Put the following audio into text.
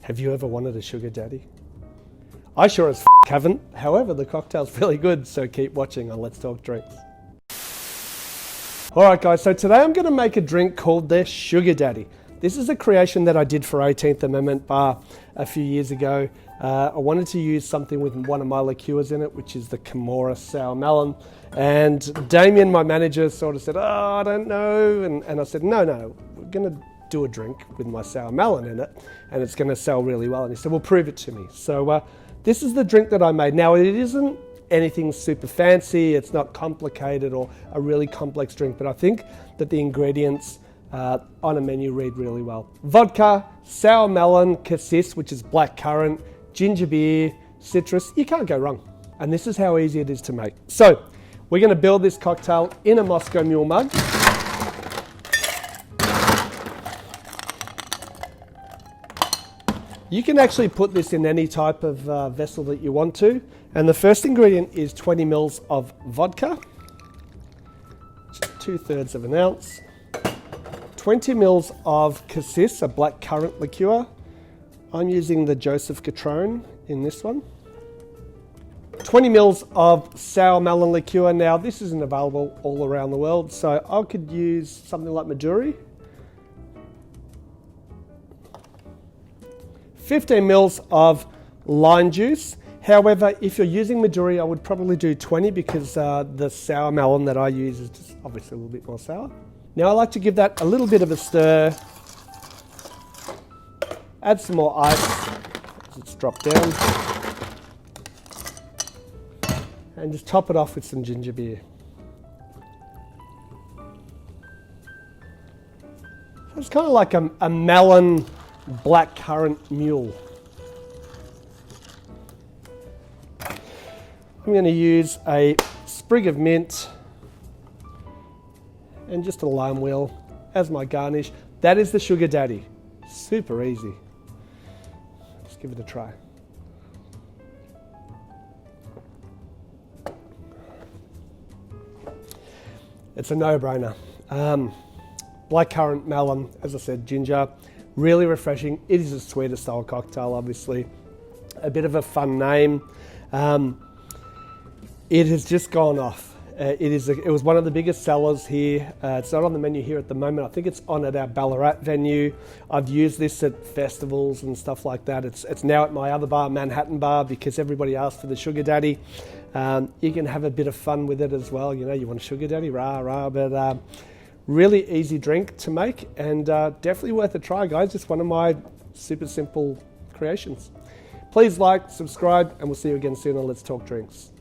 Have you ever wanted a sugar daddy? I sure as haven't. However, the cocktail's really good, so keep watching on Let's Talk Drinks. Alright guys, so today I'm going to make a drink called the Sugar Daddy. This is a creation that I did for 18th Amendment Bar a few years ago. I wanted to use something with one of my liqueurs in it, which is the Camorra Sour Melon. And Damien, my manager, sort of said, I don't know. And I said, no, we're going to do a drink with my sour melon in it, and it's going to sell really well. And he said, well, prove it to me. So this is the drink that I made. Now, it isn't anything super fancy. It's not complicated or a really complex drink, but I think that the ingredients on a menu read really well. Vodka, sour melon, cassis, which is black currant, ginger beer, citrus. You can't go wrong. And this is how easy it is to make. So we're going to build this cocktail in a Moscow Mule mug. You can actually put this in any type of vessel that you want to. And the first ingredient is 20 mils of vodka, 2/3 of an ounce, 20 mils of cassis, a black currant liqueur. I'm using the Joseph Gatrone in this one. 20 mils of sour melon liqueur. Now, this isn't available all around the world, so I could use something like Maduri. 15 mils of lime juice. However, if you're using Maduri, I would probably do 20 because the sour melon that I use is just obviously a little bit more sour. Now I like to give that a little bit of a stir. Add some more ice as it's dropped down. And just top it off with some ginger beer. So it's kind of like a melon black currant mule. I'm going to use a sprig of mint and just a lime wheel as my garnish. That is the Sugar Daddy. Super easy. Let's give it a try. It's a no-brainer. Black currant, melon, as I said, ginger. Really refreshing. It is a sweeter style cocktail, obviously. A bit of a fun name. It has just gone off. It was one of the biggest sellers here. It's not on the menu here at the moment. I think it's on at our Ballarat venue. I've used this at festivals and stuff like that. It's now at my other bar, Manhattan Bar, because everybody asked for the Sugar Daddy. You can have a bit of fun with it as well. You know, you want a Sugar Daddy, rah. But really easy drink to make, and definitely worth a try, guys. Just one of my super simple creations. Please like, subscribe, and we'll see you again soon on Let's Talk Drinks.